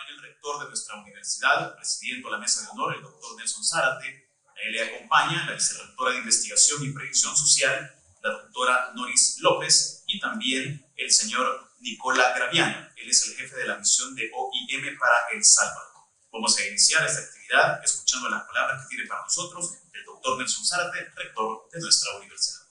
acompaña el rector de nuestra universidad, presidiendo la mesa de honor, el doctor Nelson Zárate. A él le acompaña la vicerrectora de Investigación y Previsión Social, la doctora Noris López, y también el señor Nicola Graviano. Él es el jefe de la misión de OIM para El Salvador. Vamos a iniciar esta actividad escuchando las palabras que tiene para nosotros el doctor Nelson Zárate, rector de nuestra universidad.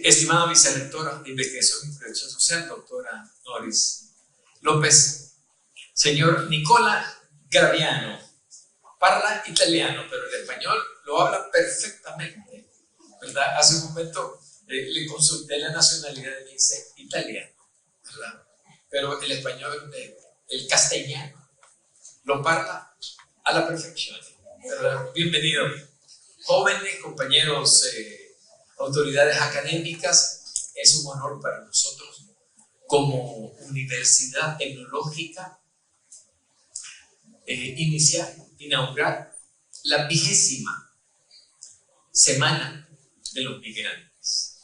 Estimada vicerrectora de Investigación y Previsión Social, doctora Noris López, señor Nicola Graviano, parla italiano, pero el español lo habla perfectamente, ¿verdad? Hace un momento le consulté la nacionalidad y me dice italiano, ¿verdad? Pero el español, el castellano, lo parla a la perfección, ¿verdad? Bienvenido. Jóvenes, compañeros, autoridades académicas, es un honor para nosotros como Universidad Tecnológica inaugurar la 20ª Semana de los Migrantes.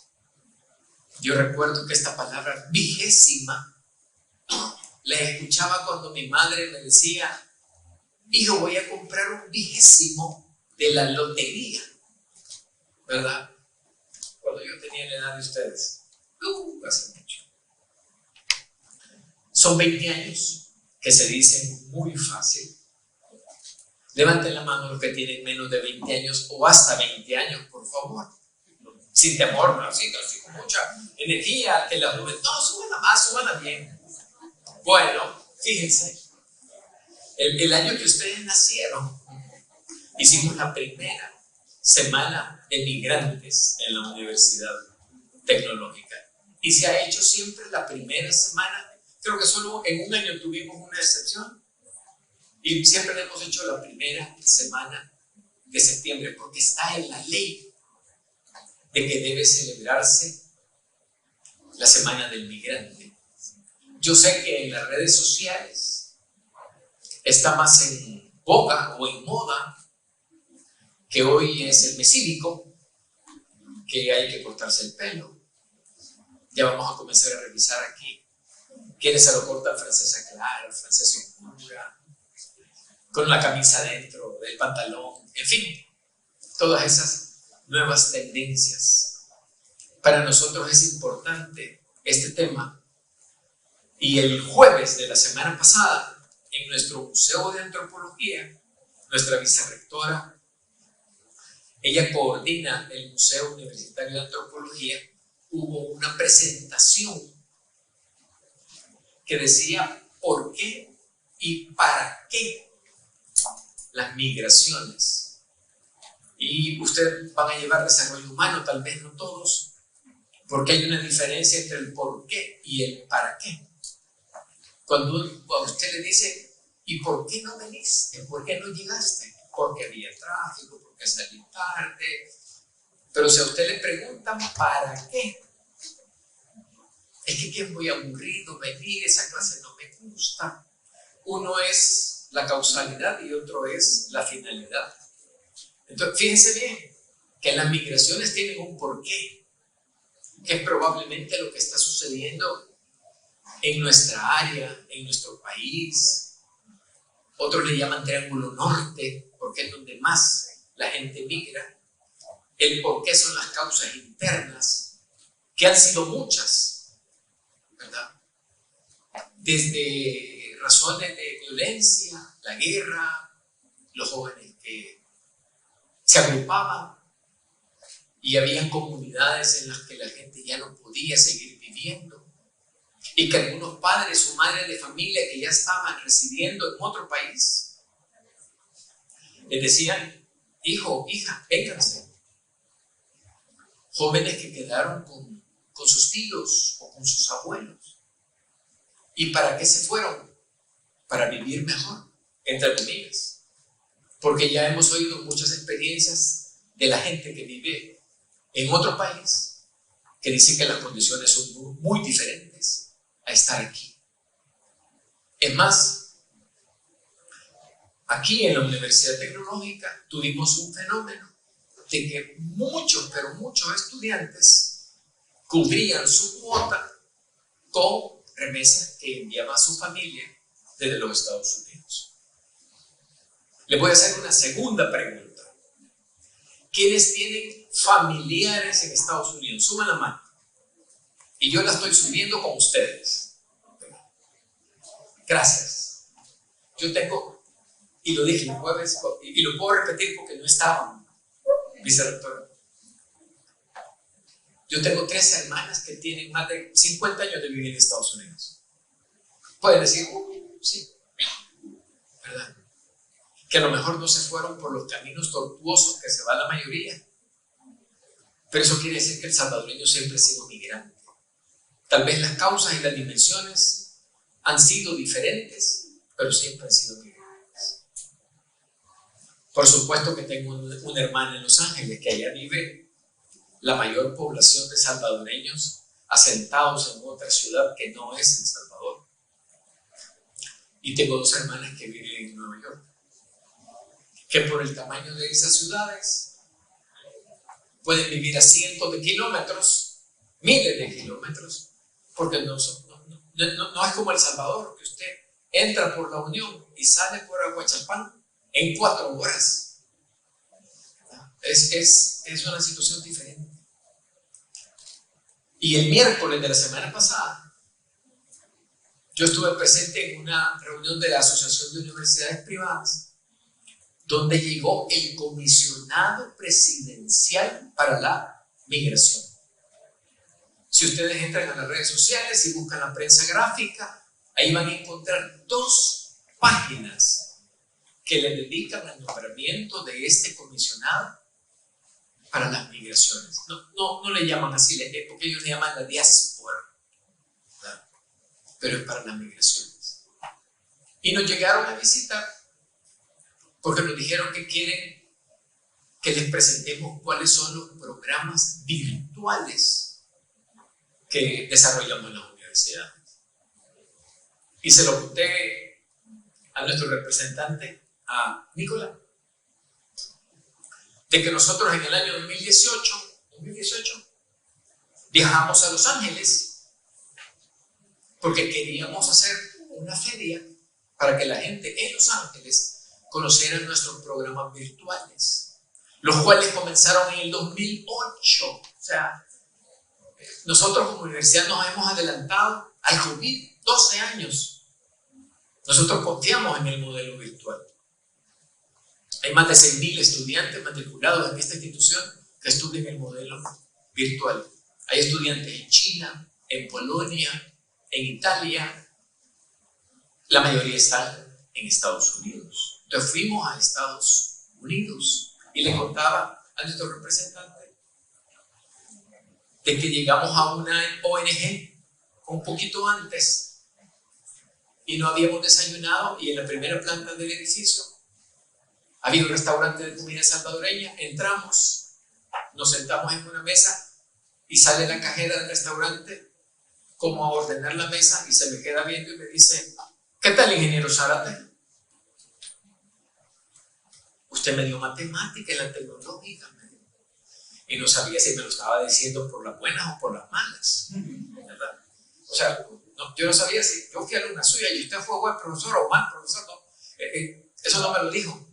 Yo recuerdo que esta palabra 20ª la escuchaba cuando mi madre me decía: hijo, voy a comprar un 20º de la lotería, ¿verdad? Cuando yo tenía la edad de ustedes, hace mucho. Son 20 años que se dicen muy fácil. Levanten la mano los que tienen menos de 20 años o hasta 20 años, por favor. Sin temor, no, así con mucha energía, que la juventud, no, súbala más, súbala bien. Bueno, fíjense, el año que ustedes nacieron, hicimos la primera semana de migrantes en la Universidad Tecnológica. Y se ha hecho siempre la primera semana. Creo que solo en un año tuvimos una excepción. Y siempre le hemos hecho la primera semana de septiembre, porque está en la ley de que debe celebrarse la Semana del Migrante. Yo sé que en las redes sociales está más en boga o en moda que hoy es el mes cívico, que hay que cortarse el pelo. Ya vamos a comenzar a revisar aquí quiénes se lo cortan: Francesa Clara, Francesa Oscura, con la camisa dentro del pantalón, en fin, todas esas nuevas tendencias. Para nosotros es importante este tema. Y el jueves de la semana pasada, en nuestro Museo de Antropología, nuestra vicerrectora, ella coordina el Museo Universitario de Antropología, hubo una presentación que decía por qué y para qué las migraciones. Y ustedes van a llevar desarrollo humano, tal vez no todos, porque hay una diferencia entre el por qué y el para qué. Cuando a usted le dice: ¿y por qué no veniste? ¿Por qué no llegaste? Porque había tráfico, porque salí tarde. Pero si a usted le preguntan ¿para qué? Es que muy aburrido venir, esa clase no me gusta. Uno es la causalidad y otro es la finalidad. Entonces, fíjense bien que las migraciones tienen un porqué, que es probablemente lo que está sucediendo en nuestra área, en nuestro país. Otros le llaman Triángulo Norte, porque es donde más la gente migra. El porqué son las causas internas, que han sido muchas, ¿verdad? Desde razones de violencia, la guerra, los jóvenes que se agrupaban y habían comunidades en las que la gente ya no podía seguir viviendo, y que algunos padres o madres de familia que ya estaban residiendo en otro país les decían: hijo, hija, vénganse. Jóvenes que quedaron con sus tíos o con sus abuelos. ¿Y para qué se fueron? Para vivir mejor, entre comillas. Porque ya hemos oído muchas experiencias de la gente que vive en otro país, que dice que las condiciones son muy diferentes a estar aquí. Es más, aquí en la Universidad Tecnológica tuvimos un fenómeno de que muchos, pero muchos estudiantes cubrían su cuota con remesas que enviaba a su familia desde los Estados Unidos. Les voy a hacer una segunda pregunta. ¿Quiénes tienen familiares en Estados Unidos? Suban la mano. Y yo la estoy subiendo con ustedes. Gracias. Yo tengo, y lo dije el jueves, y lo puedo repetir porque no estaban, vicerrectora. Yo tengo 3 hermanas que tienen más de 50 años de vivir en Estados Unidos. Pueden decir, sí, ¿verdad? Que a lo mejor no se fueron por los caminos tortuosos que se va la mayoría. Pero eso quiere decir que el salvadoreño siempre ha sido migrante. Tal vez las causas y las dimensiones han sido diferentes, pero siempre han sido migrantes. Por supuesto que tengo una hermana en Los Ángeles que allá vive la mayor población de salvadoreños asentados en otra ciudad que no es El Salvador. Y tengo 2 hermanas que viven en Nueva York, que por el tamaño de esas ciudades pueden vivir a cientos de kilómetros, miles de kilómetros, porque no es como El Salvador, que usted entra por la Unión y sale por Aguachapán en 4 horas. Es una situación diferente. Y el miércoles de la semana pasada, yo estuve presente en una reunión de la Asociación de Universidades Privadas, donde llegó el comisionado presidencial para la migración. Si ustedes entran a las redes sociales y buscan la prensa gráfica, ahí van a encontrar 2 páginas que le dedican al nombramiento de este comisionado para las migraciones. No le llaman así, porque ellos le llaman la diáspora, ¿verdad? Pero es para las migraciones. Y nos llegaron a visitar porque nos dijeron que quieren que les presentemos cuáles son los programas virtuales que desarrollamos en las universidades. Y se lo conté a nuestro representante, a Nicolás, de que nosotros en el año 2018 viajamos a Los Ángeles porque queríamos hacer una feria para que la gente en Los Ángeles conociera nuestros programas virtuales, los cuales comenzaron en el 2008. O sea, nosotros como universidad nos hemos adelantado al COVID 12 años. Nosotros confiamos en el modelo virtual. Hay más de 6,000 estudiantes matriculados en esta institución que estudian el modelo virtual. Hay estudiantes en China, en Polonia, en Italia. La mayoría están en Estados Unidos. Entonces fuimos a Estados Unidos y le contaba a nuestro representante de que llegamos a una ONG un poquito antes y no habíamos desayunado, y en la primera planta del edificio había un restaurante de comida salvadoreña. Entramos, nos sentamos en una mesa y sale la cajera del restaurante como a ordenar la mesa y se me queda viendo y me dice: ¿qué tal, ingeniero Zárate? Usted me dio matemática en la tecnológica, y no sabía si me lo estaba diciendo por las buenas o por las malas, ¿verdad? O sea, yo no sabía si yo fui alumna suya y usted fue buen profesor o mal profesor. No, eso no me lo dijo.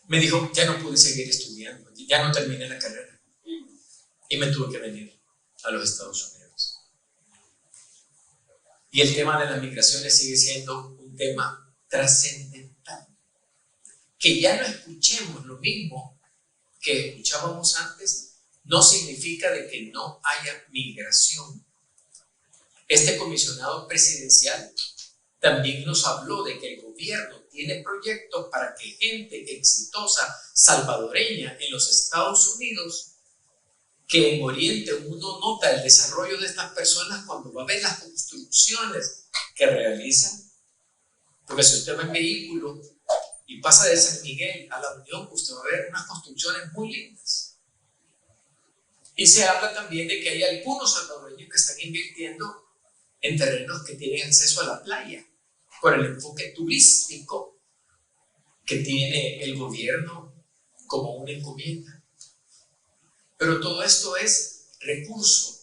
Me dijo: ya no pude seguir estudiando, ya no terminé la carrera, y me tuve que venir a los Estados Unidos. Y el tema de las migraciones sigue siendo un tema trascendental. Que ya no escuchemos lo mismo que escuchábamos antes no significa de que no haya migración. Este comisionado presidencial también nos habló de que el gobierno tiene proyectos para que gente exitosa salvadoreña en los Estados Unidos, que en Oriente uno nota el desarrollo de estas personas cuando va a ver las construcciones que realizan. Porque si usted va en vehículo y pasa de San Miguel a la Unión, usted va a ver unas construcciones muy lindas. Y se habla también de que hay algunos salvadoreños que están invirtiendo en terrenos que tienen acceso a la playa, por el enfoque turístico que tiene el gobierno como una encomienda. Pero todo esto es recurso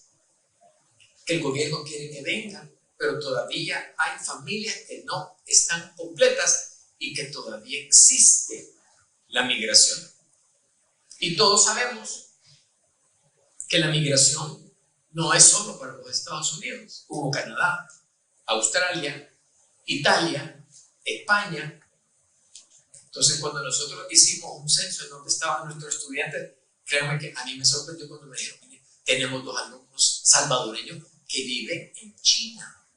que el gobierno quiere que venga, pero todavía hay familias que no están completas y que todavía existe la migración. Y todos sabemos que la migración no es solo para los Estados Unidos. Hubo Canadá, Australia, Italia, España. Entonces, cuando nosotros hicimos un censo en donde estaban nuestros estudiantes, créanme que a mí me sorprendió cuando me dijeron: tenemos 2 alumnos salvadoreños que viven en China,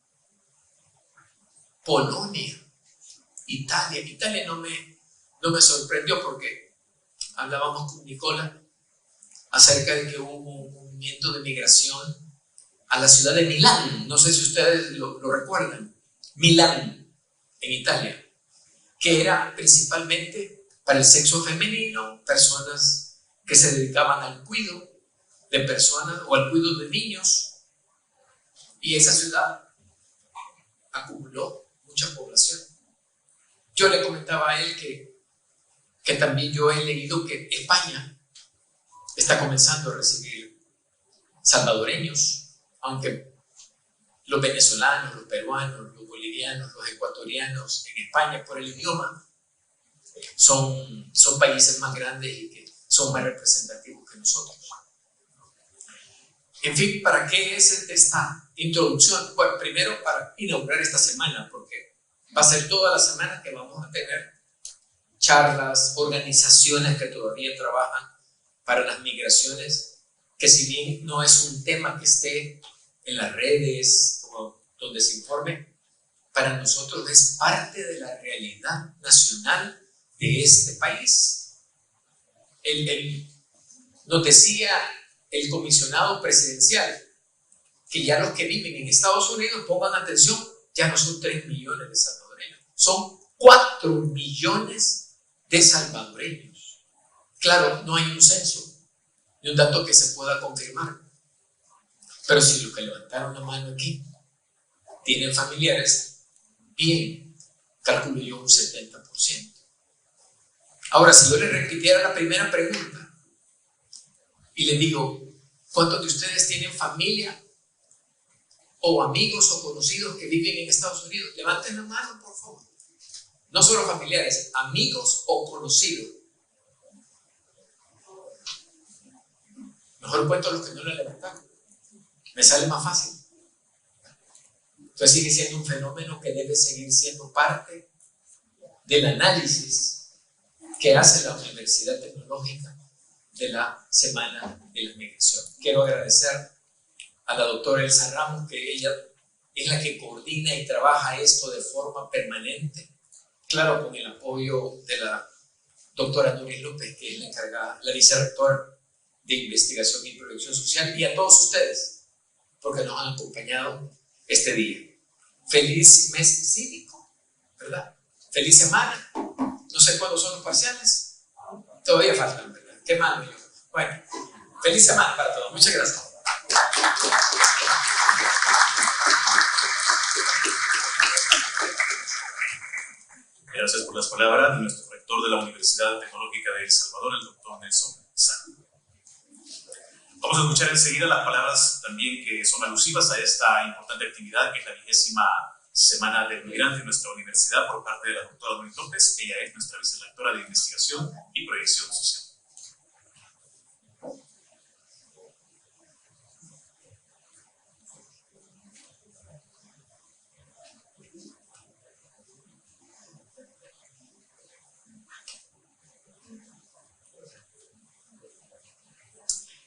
Polonia, Italia. Italia no me sorprendió porque hablábamos con Nicola acerca de que hubo un movimiento de migración a la ciudad de Milán. No sé si ustedes lo recuerdan. Milán, en Italia, que era principalmente para el sexo femenino, personas que se dedicaban al cuidado de personas o al cuidado de niños. Y esa ciudad acumuló mucha población. Yo le comentaba a él que también yo he leído que España está comenzando a recibir salvadoreños, aunque los venezolanos, los peruanos, los bolivianos, los ecuatorianos en España por el idioma son países más grandes y que son más representativos que nosotros. En fin, ¿para qué es esta introducción? Bueno, primero para inaugurar esta semana, porque va a ser toda la semana que vamos a tener charlas, organizaciones que todavía trabajan para las migraciones, que si bien no es un tema que esté en las redes o donde se informe, para nosotros es parte de la realidad nacional de este país. Nos decía el comisionado presidencial que ya los que viven en Estados Unidos, pongan atención, ya no son 3 millones de salvadoreños, son 4 millones de salvadoreños. Claro, no hay un censo ni un dato que se pueda confirmar, pero si los que levantaron la mano aquí tienen familiares, bien, calculo yo un 70%. Ahora, si yo le repitiera la primera pregunta y le digo: ¿cuántos de ustedes tienen familia o amigos o conocidos que viven en Estados Unidos? Levanten la mano, por favor. No solo familiares, amigos o conocidos. Mejor cuento los que no lo levantaron. Me sale más fácil. Entonces sigue siendo un fenómeno que debe seguir siendo parte del análisis que hace la Universidad Tecnológica de la Semana de la Migración. Quiero agradecer a la doctora Elsa Ramos, que ella es la que coordina y trabaja esto de forma permanente, claro, con el apoyo de la doctora Noris López, que es la encargada, la vicerrectora de Investigación y Proyección Social, y a todos ustedes, porque nos han acompañado este día. Feliz mes cívico, ¿verdad? Feliz semana. No sé cuándo son los parciales. Todavía faltan, ¿verdad? Qué mal, yo. Bueno, feliz semana para todos. Muchas gracias. Gracias por las palabras de nuestro rector de la Universidad Tecnológica de El Salvador, el doctor Nelson Sánchez. Vamos a escuchar enseguida las palabras también que son alusivas a esta importante actividad, que es la 20ª Semana del Migrante en nuestra universidad, por parte de la doctora Noris López. Ella es nuestra vicerrectora de Investigación y Proyección Social.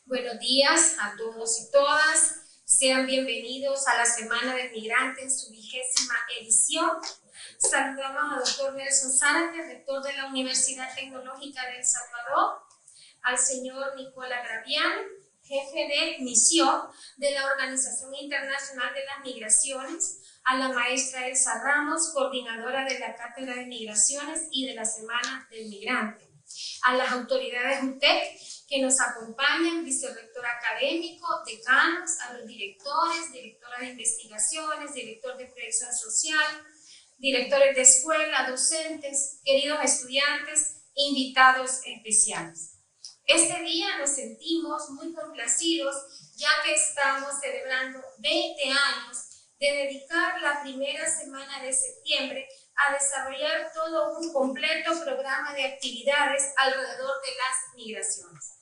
Buenos días a todos y todas. Sean bienvenidos a la Semana del Migrante en su 20ª edición. Saludamos al doctor Nelson Zárate, rector de la Universidad Tecnológica de El Salvador, al señor Nicola Gravián, jefe de misión de la Organización Internacional de las Migraciones, a la maestra Elsa Ramos, coordinadora de la Cátedra de Migraciones y de la Semana del Migrante, a las autoridades UTEC que nos acompañan, vicerrector académico, decanos, a los directores, directoras de investigaciones, director de proyección social, directores de escuela, docentes, queridos estudiantes, invitados especiales. Este día nos sentimos muy complacidos, ya que estamos celebrando 20 años de dedicar la primera semana de septiembre a desarrollar todo un completo programa de actividades alrededor de las migraciones.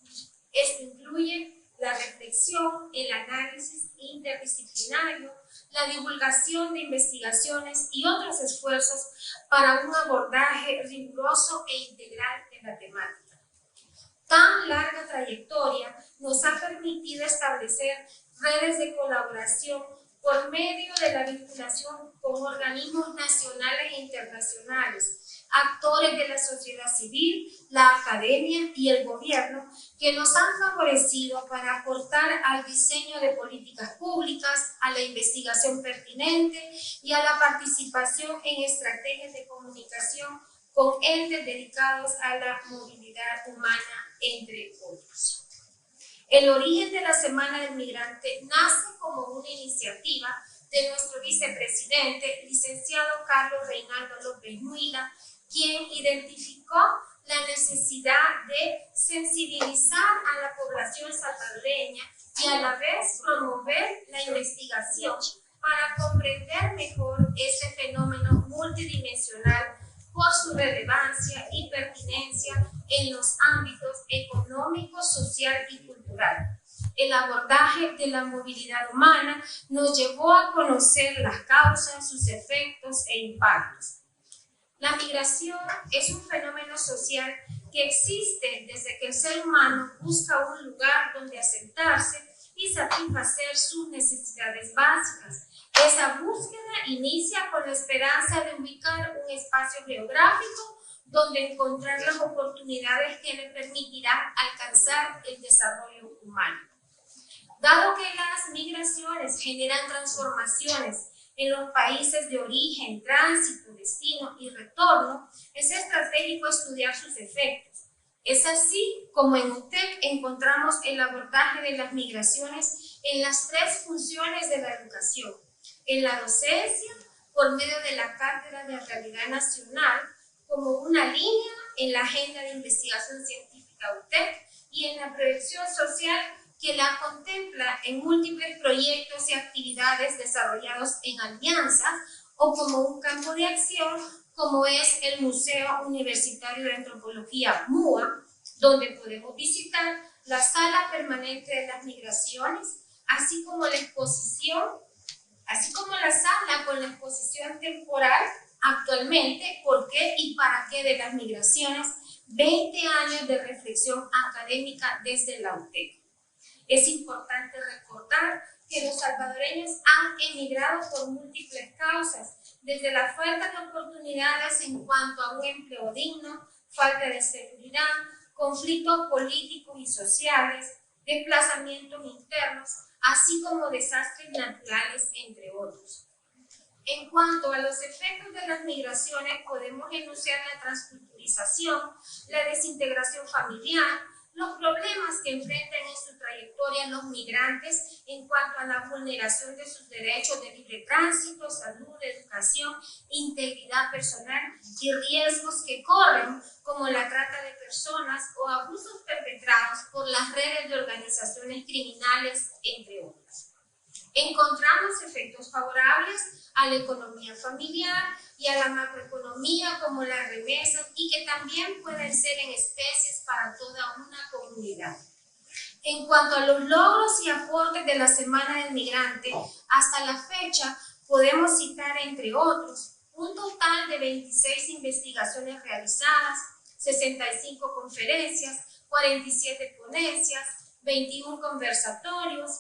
Esto incluye la reflexión, el análisis interdisciplinario, la divulgación de investigaciones y otros esfuerzos para un abordaje riguroso e integral de la temática. Tan larga trayectoria nos ha permitido establecer redes de colaboración por medio de la vinculación con organismos nacionales e internacionales, actores de la sociedad civil, la academia y el gobierno, que nos han favorecido para aportar al diseño de políticas públicas, a la investigación pertinente y a la participación en estrategias de comunicación con entes dedicados a la movilidad humana, entre otros. El origen de la Semana del Migrante nace como una iniciativa de nuestro vicepresidente, licenciado Carlos Reinaldo López Huila, quien identificó la necesidad de sensibilizar a la población salvadoreña y a la vez promover la investigación para comprender mejor este fenómeno multidimensional por su relevancia y pertinencia en los ámbitos económico, social y cultural. El abordaje de la movilidad humana nos llevó a conocer las causas, sus efectos e impactos. La migración es un fenómeno social que existe desde que el ser humano busca un lugar donde asentarse y satisfacer sus necesidades básicas. Esa búsqueda inicia con la esperanza de ubicar un espacio geográfico donde encontrar las oportunidades que le permitirán alcanzar el desarrollo humano. Dado que las migraciones generan transformaciones en los países de origen, tránsito, destino y retorno, es estratégico estudiar sus efectos. Es así como en UTEC encontramos el abordaje de las migraciones en las tres funciones de la educación: en la docencia, por medio de la Cátedra de Realidad Nacional, como una línea en la agenda de investigación científica UTEC, y en la proyección social, que la contempla en múltiples proyectos y actividades desarrollados en alianzas o como un campo de acción, como es el Museo Universitario de Antropología MUA, donde podemos visitar la Sala Permanente de las Migraciones, así como la sala con la exposición temporal actualmente, ¿por qué y para qué de las migraciones? 20 años de reflexión académica desde la UTEC. Es importante recordar que los salvadoreños han emigrado por múltiples causas, desde la falta de oportunidades en cuanto a un empleo digno, falta de seguridad, conflictos políticos y sociales, desplazamientos internos, así como desastres naturales, entre otros. En cuanto a los efectos de las migraciones, podemos enunciar la transculturización, la desintegración familiar, los problemas que enfrentan en su trayectoria los migrantes en cuanto a la vulneración de sus derechos de libre tránsito, salud, educación, integridad personal y riesgos que corren, como la trata de personas o abusos perpetrados por las redes de organizaciones criminales, entre otros. Encontramos efectos favorables a la economía familiar y a la macroeconomía, como las remesas, y que también pueden ser en especies para toda una comunidad. En cuanto a los logros y aportes de la Semana del Migrante, hasta la fecha podemos citar, entre otros, un total de 26 investigaciones realizadas, 65 conferencias, 47 ponencias, 21 conversatorios,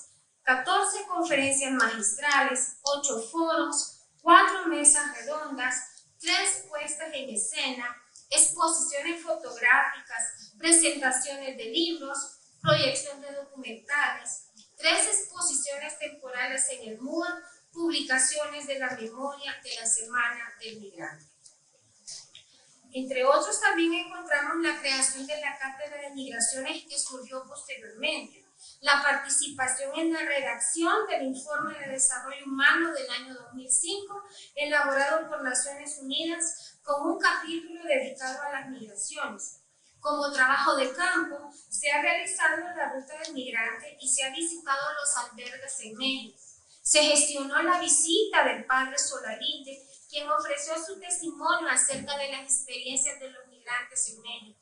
14 conferencias magistrales, 8 foros, 4 mesas redondas, 3 puestas en escena, exposiciones fotográficas, presentaciones de libros, proyección de documentales, 3 exposiciones temporales en el MUA, publicaciones de la memoria de la Semana del Migrante. Entre otros, también encontramos la creación de la Cátedra de Migraciones, que surgió posteriormente, la participación en la redacción del Informe de Desarrollo Humano del año 2005, elaborado por Naciones Unidas con un capítulo dedicado a las migraciones, Como trabajo de campo, se ha realizado la ruta del migrante y se ha visitado los albergues en México. Se gestionó la visita del padre Solalinde, quien ofreció su testimonio acerca de las experiencias de los migrantes en México.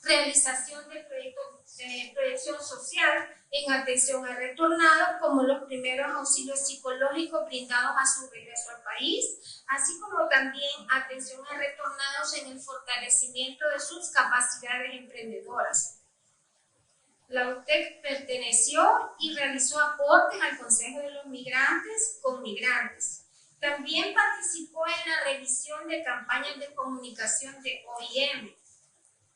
Realización de proyectos de proyección social en atención al retornado, como los primeros auxilios psicológicos brindados a su regreso al país, así como también atención a retornados en el fortalecimiento de sus capacidades emprendedoras. La UTEC perteneció y realizó aportes al Consejo de los Migrantes con migrantes. También participó en la revisión de campañas de comunicación de OIM.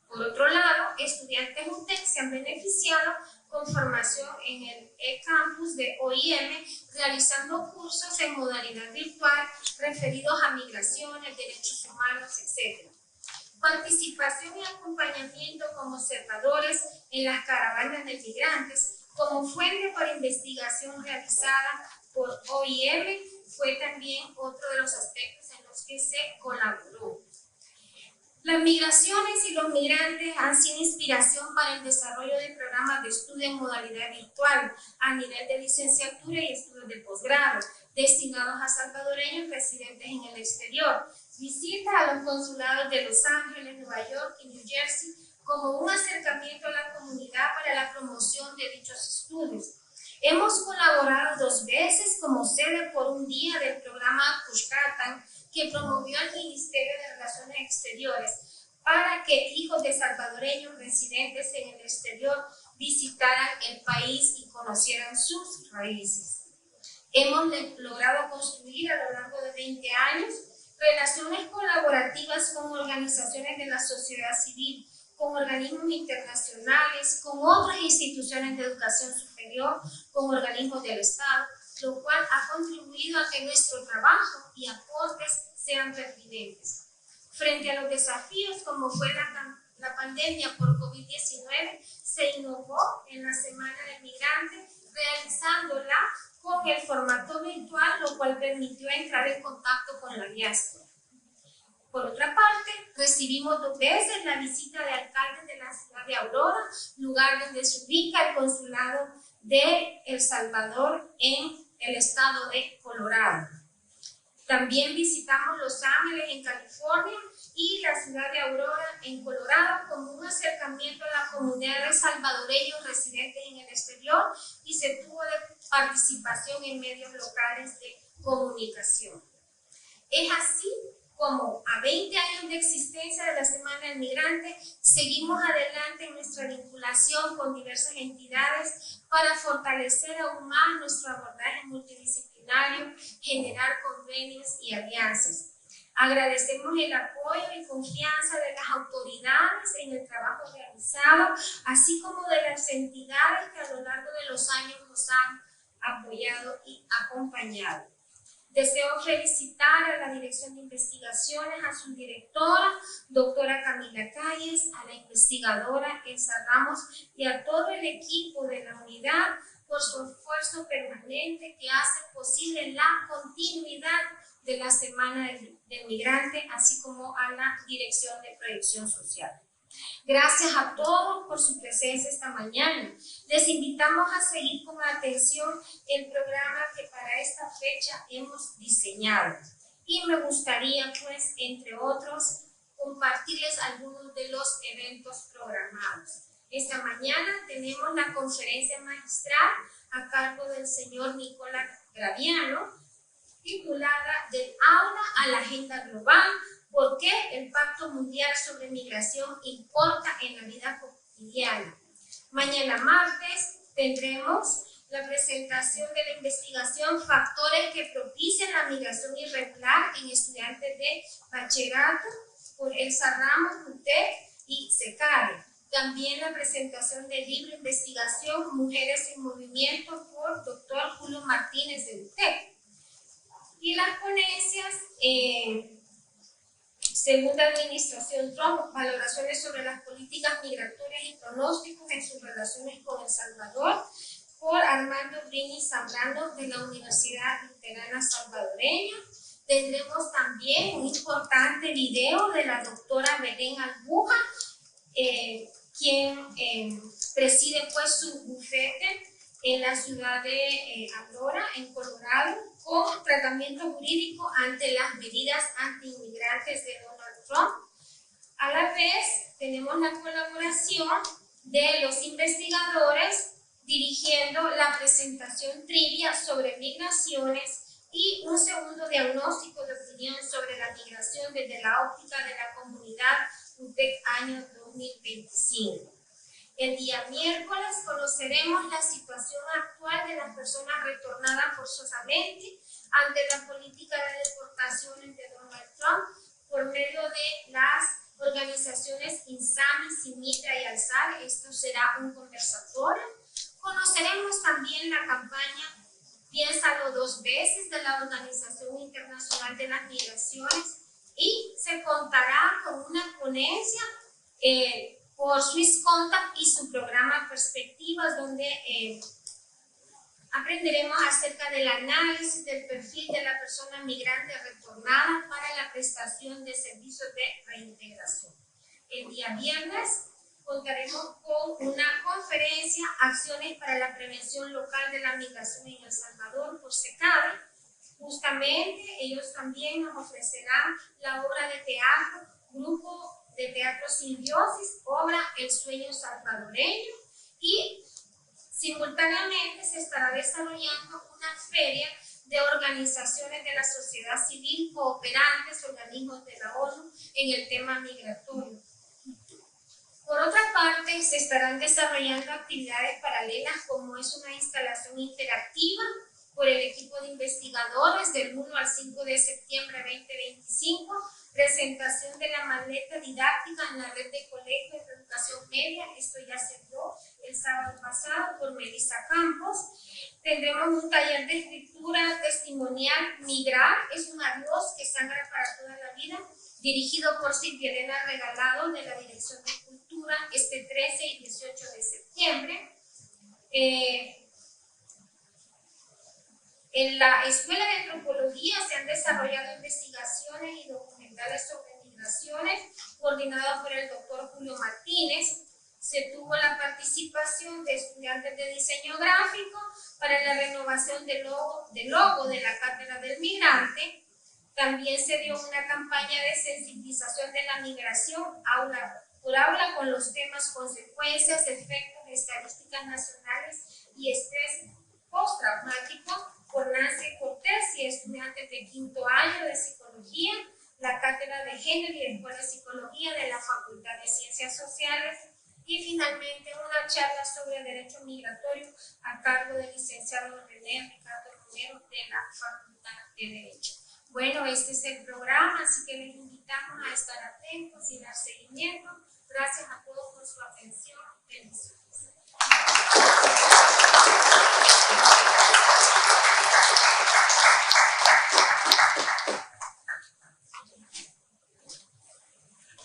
Por otro lado, estudiantes UTEC se han beneficiado con formación en el e-campus de OIM, realizando cursos en modalidad virtual referidos a migraciones, derechos humanos, etc. Participación y acompañamiento como observadores en las caravanas de migrantes, como fuente para investigación realizada por OIM, fue también otro de los aspectos en los que se colaboró. Las migraciones y los migrantes han sido inspiración para el desarrollo de programas de estudio en modalidad virtual a nivel de licenciatura y estudios de posgrado, destinados a salvadoreños residentes en el exterior, visitas a los consulados de Los Ángeles, Nueva York y New Jersey, como un acercamiento a la comunidad para la promoción de dichos estudios. Hemos colaborado 2 veces como sede por un día del programa Cushcatan, que promovió el Ministerio de Relaciones Exteriores para que hijos de salvadoreños residentes en el exterior visitaran el país y conocieran sus raíces. Hemos logrado construir a lo largo de 20 años relaciones colaborativas con organizaciones de la sociedad civil, con organismos internacionales, con otras instituciones de educación superior, con organismos del Estado, lo cual ha contribuido a que nuestro trabajo y aportes sean pertinentes. Frente a los desafíos como fue la pandemia por COVID-19, se innovó en la Semana del Migrante, realizándola con el formato virtual, lo cual permitió entrar en contacto con la diáspora. Por otra parte, recibimos 2 veces la visita de alcaldes de la ciudad de Aurora, lugar donde se ubica el consulado de El Salvador en el estado de Colorado. También visitamos Los Ángeles en California y la ciudad de Aurora en Colorado como un acercamiento a la comunidad de salvadoreños residentes en el exterior y se tuvo de participación en medios locales de comunicación. Es así como a 20 años de existencia de la Semana del Migrante, seguimos adelante en nuestra vinculación con diversas entidades para fortalecer aún más nuestro abordaje multidisciplinario, generar convenios y alianzas. Agradecemos el apoyo y confianza de las autoridades en el trabajo realizado, así como de las entidades que a lo largo de los años nos han apoyado y acompañado. Deseo felicitar a la Dirección de Investigaciones, a su directora, doctora Camila Calles, a la investigadora Elsa Ramos y a todo el equipo de la unidad por su esfuerzo permanente que hace posible la continuidad de la Semana del Migrante, así como a la Dirección de Proyección Social. Gracias a todos por su presencia esta mañana. Les invitamos a seguir con atención el programa que para esta fecha hemos diseñado. Y me gustaría, pues, entre otros, compartirles algunos de los eventos programados. Esta mañana tenemos la conferencia magistral a cargo del señor Nicolás Graviano, titulada Del aula a la agenda global, ¿por qué el Pacto Mundial sobre Migración importa en la vida cotidiana? Mañana martes tendremos la presentación de la investigación Factores que propician la migración irregular en estudiantes de bachillerato por Elsa Ramos, UTEC y SECARE. También la presentación del libro Investigación Mujeres en Movimiento por Dr. Julio Martínez de UTEC. Y las ponencias Segunda Administración Trump, valoraciones sobre las políticas migratorias y pronósticos en sus relaciones con El Salvador, por Armando Brini Zambrano de la Universidad Luterana Salvadoreña. Tendremos también un importante video de la doctora Belén Albuja quien preside pues su bufete en la ciudad de Aurora, en Colorado, con tratamiento jurídico ante las medidas anti-inmigrantes de Donald Trump. A la vez, tenemos la colaboración de los investigadores dirigiendo la presentación trivia sobre migraciones y un segundo diagnóstico de opinión sobre la migración desde la óptica de la comunidad UTEC año 2025. El día miércoles conoceremos la situación actual de las personas retornadas forzosamente ante la política de deportaciones de Donald Trump por medio de las organizaciones INSAMI, CIMITRA y ALZAR. Esto será un conversatorio. Conoceremos también la campaña Piénsalo 2 veces de la Organización Internacional de las Migraciones y se contará con una ponencia por Swiss Contact y su programa Perspectivas, donde aprenderemos acerca del análisis del perfil de la persona migrante retornada para la prestación de servicios de reintegración. El día viernes contaremos con una conferencia, Acciones para la Prevención Local de la Migración en El Salvador, por SECADE. Justamente ellos también nos ofrecerán la obra de teatro, Grupo de Teatro Simbiosis, obra El Sueño Salvadoreño, y simultáneamente se estará desarrollando una feria de organizaciones de la sociedad civil cooperantes, organismos de la ONU en el tema migratorio. Por otra parte, se estarán desarrollando actividades paralelas como es una instalación interactiva por el equipo de investigadores del 1 al 5 de septiembre 2025, presentación de la maleta didáctica en la red de colegios de educación media. Esto ya se dio el sábado pasado por Melissa Campos. Tendremos un taller de escritura testimonial, Migrar es un adiós que sangra para toda la vida, dirigido por Silvia Elena Regalado de la Dirección de Cultura, este 13 y 18 de septiembre. En la Escuela de Antropología se han desarrollado investigaciones y documentales sobre migraciones, coordinadas por el doctor Julio Martínez. Se tuvo la participación de estudiantes de diseño gráfico para la renovación del logo de la Cátedra del Migrante. También se dio una campaña de sensibilización de la migración aula por aula con los temas consecuencias, efectos, estadísticas nacionales y estrés postraumático por Nancy Cortés y estudiantes de 5º año de Psicología, la Cátedra de Género y Escuela de Psicología de la Facultad de Ciencias Sociales, y finalmente una charla sobre derecho migratorio a cargo del licenciado René Ricardo Romero de la Facultad de Derecho. Bueno, este es el programa, así que les invitamos a estar atentos y dar seguimiento. Gracias a todos por su atención. Bendiciones.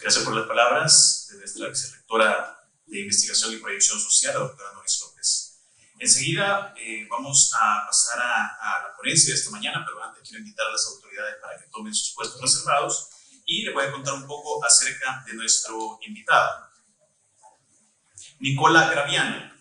Gracias por las palabras de nuestra exrectora de Investigación y Proyección Social, la doctora Noris López. Enseguida vamos a pasar a la ponencia de esta mañana, pero antes quiero invitar a las autoridades para que tomen sus puestos reservados y les voy a contar un poco acerca de nuestro invitado. Nicola Graviano.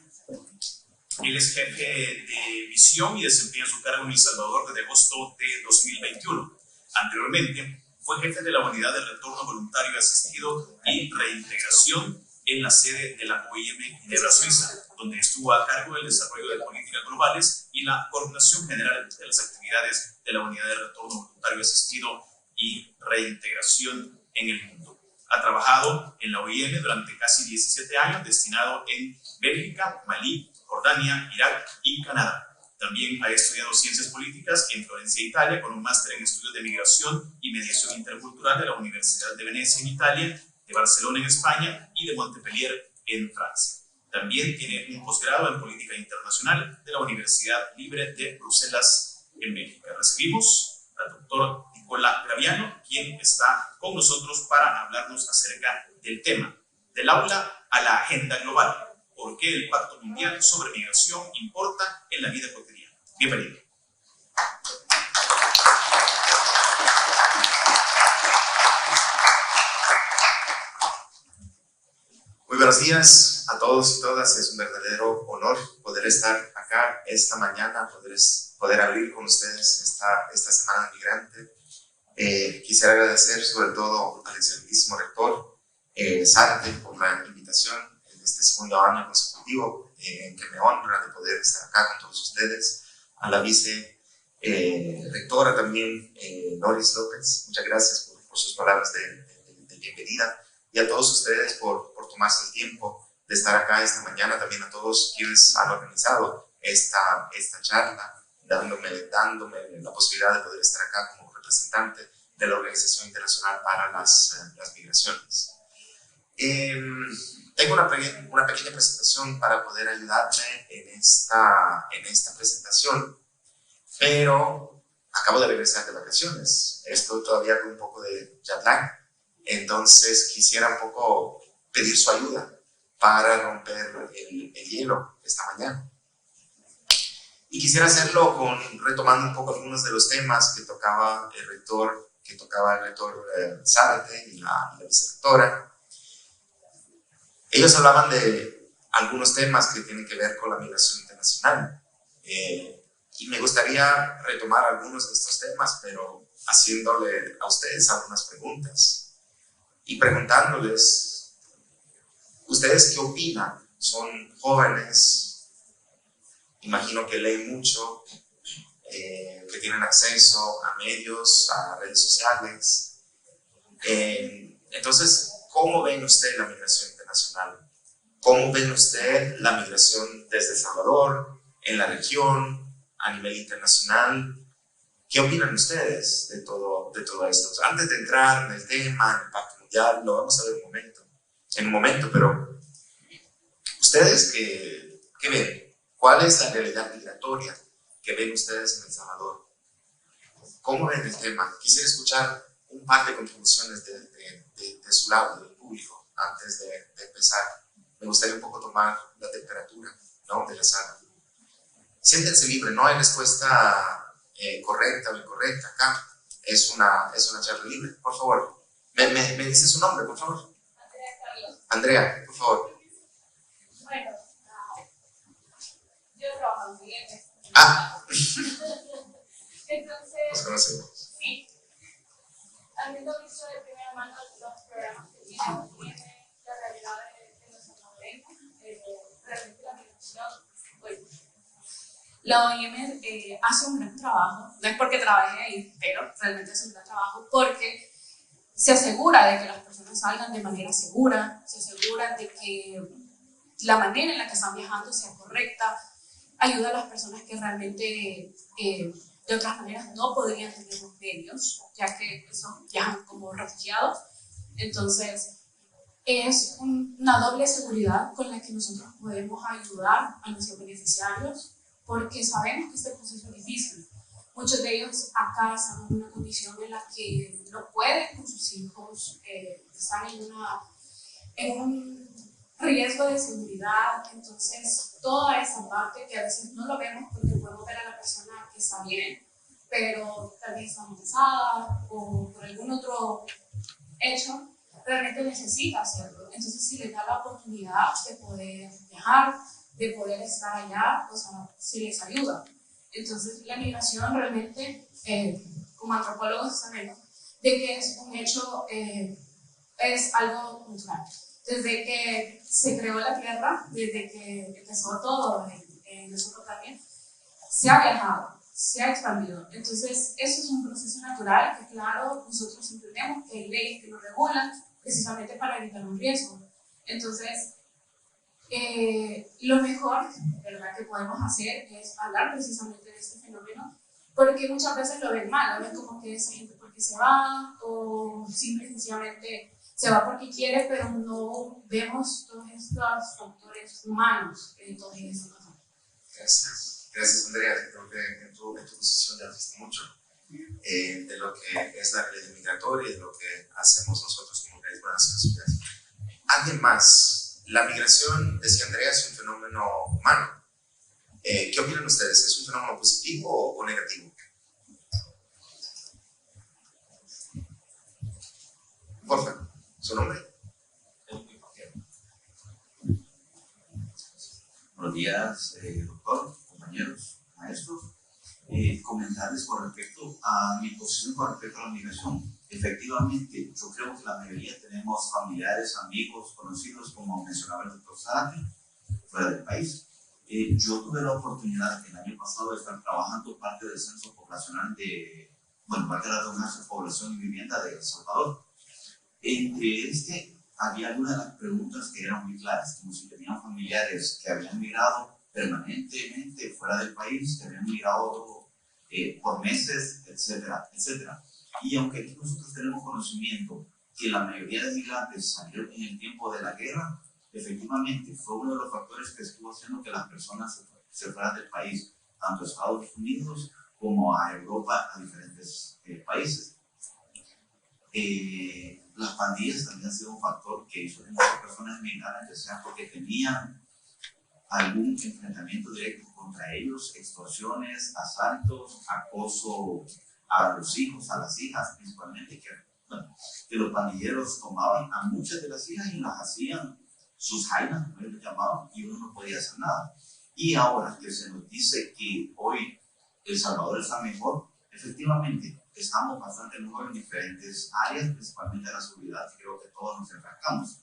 Él es jefe de misión y desempeña su cargo en El Salvador desde agosto de 2021. Anteriormente, fue jefe de la Unidad de Retorno Voluntario Asistido y Reintegración en la sede de la OIM Ginebra, Suiza, donde estuvo a cargo del desarrollo de políticas globales y la coordinación general de las actividades de la Unidad de Retorno Voluntario Asistido y Reintegración en el mundo. Ha trabajado en la OIM durante casi 17 años, destinado en Bélgica, Malí, Jordania, Irak y Canadá. También ha estudiado Ciencias Políticas en Florencia, Italia, con un máster en Estudios de Migración y Mediación Intercultural de la Universidad de Venecia en Italia, de Barcelona en España y de Montpellier en Francia. También tiene un posgrado en Política Internacional de la Universidad Libre de Bruselas en Bélgica. Recibimos al doctor Nicola Graviano, quien está con nosotros para hablarnos acerca del tema, del aula a la agenda global. ¿Por qué el Pacto Mundial sobre Migración importa en la vida cotidiana? Bienvenido. buenos días a todos y todas. Es un verdadero honor poder estar acá esta mañana, poder abrir con ustedes esta Semana Migrante. Quisiera agradecer sobre todo al excelentísimo rector Zárate por la invitación en este segundo año consecutivo, que me honra de poder estar acá con todos ustedes. A la vice rectora también, Noris López, muchas gracias por sus palabras de bienvenida, y a todos ustedes por tomarse el tiempo de estar acá esta mañana, también a todos quienes han organizado esta charla, dándome la posibilidad de poder estar acá como representante de la Organización Internacional para las Migraciones. Tengo una pequeña presentación para poder ayudarme en esta presentación, pero acabo de regresar de vacaciones. Estoy todavía con un poco de jet lag, entonces quisiera un poco pedir su ayuda para romper el hielo esta mañana. Y quisiera hacerlo retomando un poco algunos de los temas que tocaba el rector Zárate y la vicerrectora. Ellos hablaban de algunos temas que tienen que ver con la migración internacional. Y me gustaría retomar algunos de estos temas, pero haciéndole a ustedes algunas preguntas y preguntándoles, ¿ustedes qué opinan? Son jóvenes, imagino que leen mucho, que tienen acceso a medios, a redes sociales. Entonces, ¿cómo ven usted la migración internacional? ¿Cómo ven usted la migración desde El Salvador, en la región, a nivel internacional? ¿Qué opinan ustedes de todo esto? Antes de entrar en el tema, en el Pacto Mundial, lo vamos a ver en un momento, pero ¿ustedes qué ven? ¿Cuál es la realidad migratoria que ven ustedes en El Salvador? ¿Cómo ven el tema? Quisiera escuchar un par de contribuciones de su lado, del público, antes de empezar. Me gustaría un poco tomar la temperatura, ¿no?, de la sala. Siéntense libre, no hay respuesta correcta o incorrecta acá. Es una charla libre. Por favor, me dice su nombre, por favor. Andrea Carlos. Andrea, por favor. Bueno, yo trabajo muy bien. Entonces, Nos conocemos. sí, habiendo visto de primera mano los programas que tiene la realidad de los salvadoreños, realmente la migración, pues, la OIM hace un gran trabajo, no es porque trabaje ahí, pero realmente hace un gran trabajo porque se asegura de que las personas salgan de manera segura, se asegura de que la manera en la que están viajando sea correcta, ayuda a las personas que realmente de otras maneras no podrían tener los medios, ya que viajan como refugiados. Entonces, es una doble seguridad con la que nosotros podemos ayudar a nuestros beneficiarios, porque sabemos que este proceso es difícil. Muchos de ellos acá están en una condición en la que no pueden con sus hijos, están en un riesgo de seguridad. Entonces, toda esa parte que a veces no lo vemos porque podemos ver a la persona que está bien, pero tal vez está embarazada o por algún otro hecho, realmente necesita hacerlo. Entonces, si les da la oportunidad de poder viajar, de poder estar allá, o sea, si les ayuda. Entonces, la migración realmente, como antropólogos sabemos, de que es un hecho, es algo cultural. Desde que se creó la tierra, desde que empezó todo, nosotros también, se ha viajado, se ha expandido. Entonces, eso es un proceso natural que, claro, nosotros entendemos que hay leyes que lo regulan precisamente para evitar un riesgo. Entonces, lo mejor, ¿verdad?, que podemos hacer es hablar precisamente de este fenómeno, porque muchas veces lo ven mal, lo ven como que esa gente porque se va, o simple y sencillamente se va porque quiere, pero no vemos todos estos factores humanos en todas esas cosas. Gracias Andrea, creo que en tu posición ya viste mucho de lo que es la realidad migratoria y de lo que hacemos nosotros como Redes por Naciones Unidas. ¿Alguien más? La migración, decía Andrea, es un fenómeno humano. ¿Qué opinan ustedes? ¿Es un fenómeno positivo o negativo? Porfa, ¿su nombre? Buenos días, doctor, compañeros, maestros. Comentarles con respecto a mi posición con respecto a la migración. Efectivamente, yo creo que la mayoría tenemos familiares, amigos, conocidos, como mencionaba el doctor Zárate, fuera del país. Yo tuve la oportunidad el año pasado de estar trabajando parte del censo poblacional parte de la redundancia de población y vivienda de El Salvador. Entre había algunas de las preguntas que eran muy claras, como si tenían familiares que habían migrado permanentemente fuera del país, que habían migrado por meses, etcétera, etcétera. Y aunque aquí nosotros tenemos conocimiento que la mayoría de migrantes salieron en el tiempo de la guerra, efectivamente fue uno de los factores que estuvo haciendo que las personas se fueran del país, tanto a Estados Unidos como a Europa, a diferentes países. Las pandillas también han sido un factor que hizo que muchas personas emigraran, ya sea porque tenían algún enfrentamiento directo contra ellos, extorsiones, asaltos, acoso a los hijos, a las hijas principalmente, que los pandilleros tomaban a muchas de las hijas y las hacían sus jainas, como ellos les llamaban, y uno no podía hacer nada. Y ahora que se nos dice que hoy El Salvador está mejor, efectivamente, estamos bastante mejor en diferentes áreas, principalmente la seguridad, que creo que todos nos enfrascamos.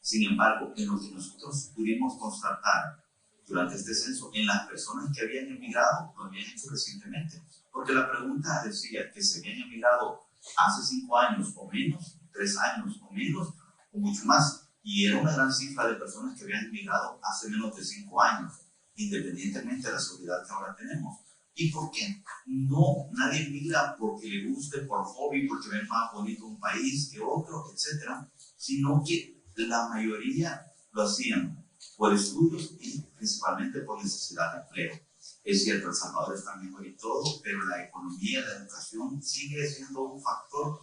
Sin embargo, en lo que nosotros pudimos constatar durante este censo, en las personas que habían emigrado, lo habían hecho recientemente. Porque la pregunta decía que se habían emigrado hace 5 años o menos, 3 años o menos, o mucho más. Y era una gran cifra de personas que habían emigrado hace menos de 5 años, independientemente de la seguridad que ahora tenemos. ¿Y por qué? No, nadie migra porque le guste, por hobby, porque ve más bonito un país que otro, etc. Sino que la mayoría lo hacían por estudios y principalmente por necesidad de empleo. Es cierto, El Salvador está mejor y todo, pero la economía, la educación sigue siendo un factor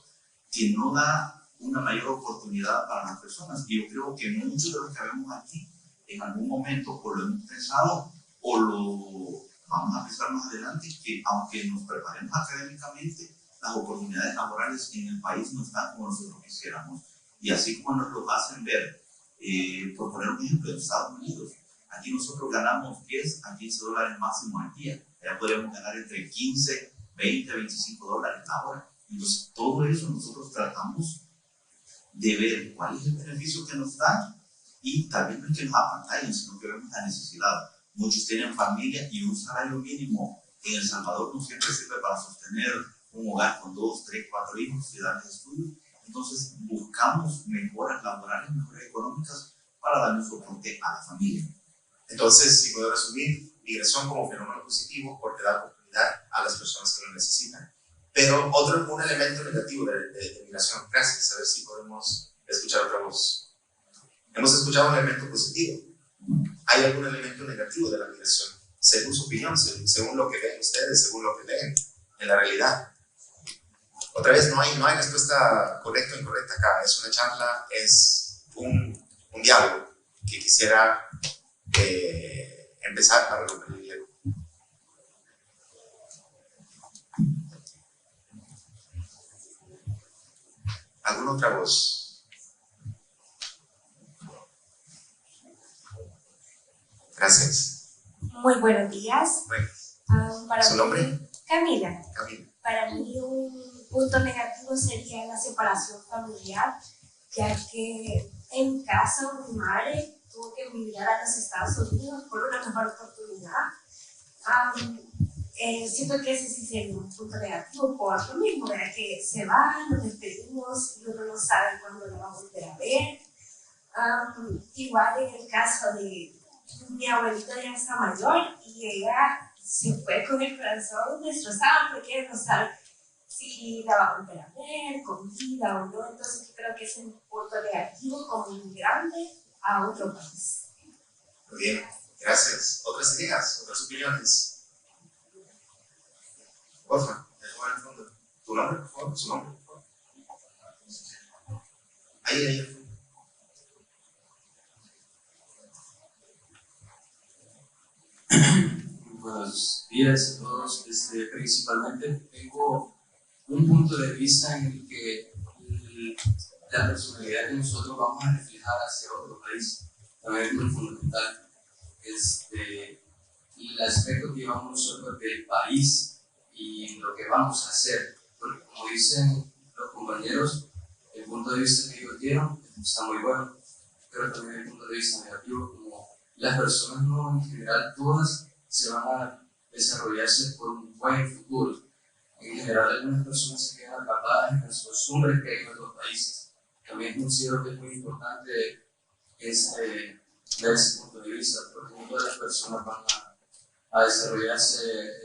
que no da una mayor oportunidad para las personas. Y yo creo que muchos de los que vemos aquí, en algún momento, o lo hemos pensado, o lo vamos a pensar más adelante, que aunque nos preparemos académicamente, las oportunidades laborales en el país no están como nosotros quisiéramos. Y así como nos lo hacen ver, por poner un ejemplo, en Estados Unidos, aquí nosotros ganamos 10 a 15 dólares máximo al día. Allá podríamos ganar entre 15, 20, 25 dólares la hora. Entonces, todo eso nosotros tratamos de ver cuál es el beneficio que nos da, y también no es que nos apantallen, sino que vemos la necesidad. Muchos tienen familia y un salario mínimo en El Salvador no siempre sirve para sostener un hogar con 2, 3, 4 hijos y darles estudios. Entonces buscamos mejoras laborales, mejoras económicas para darle soporte a la familia. Entonces, si puedo resumir, migración como fenómeno positivo porque da oportunidad a las personas que lo necesitan. Pero un elemento negativo de migración, gracias, a ver si podemos escuchar otra voz. Hemos escuchado un elemento positivo. ¿Hay algún elemento negativo de la migración? Según su opinión, según lo que ven ustedes, según lo que leen en la realidad. Otra vez, no hay respuesta correcta o incorrecta acá. Es una charla, es un diálogo que quisiera empezar para romper el hielo. ¿Alguna otra voz? Gracias. Muy buenos días. Para ¿Su mí, nombre? Camila. Camila. Para mí un punto negativo sería la separación familiar, ya que en mi caso mi madre tuvo que emigrar a los Estados Unidos por una mejor oportunidad. Siento que ese sí sería un punto negativo por lo mismo, ¿verdad? Que se va, nos despedimos y uno no sabe cuándo lo va a volver a ver. Igual en el caso de mi abuelita, ya está mayor y ella se fue con el corazón destrozado porque no sabe si la va a volver a ver, con vida o no. Entonces yo creo que es un punto negativo como inmigrante a otro país. Muy bien, gracias. ¿Otras ideas? ¿Otras opiniones? Porfa, el fondo. ¿Tu nombre, por favor? ¿Su nombre, por favor? Ahí. Buenos días a todos. Principalmente tengo un punto de vista en el que la personalidad que nosotros vamos a reflejar hacia otro país también es muy fundamental. y el aspecto que llevamos nosotros del país y lo que vamos a hacer. Porque como dicen los compañeros, el punto de vista que ellos dieron está muy bueno, pero también el punto de vista negativo, como las personas no en general todas se van a desarrollarse por un buen futuro. En general algunas personas se quedan atrapadas en las costumbres que hay en otros países. También considero que es muy importante ver ese punto de vista, porque no todas las personas van a desarrollarse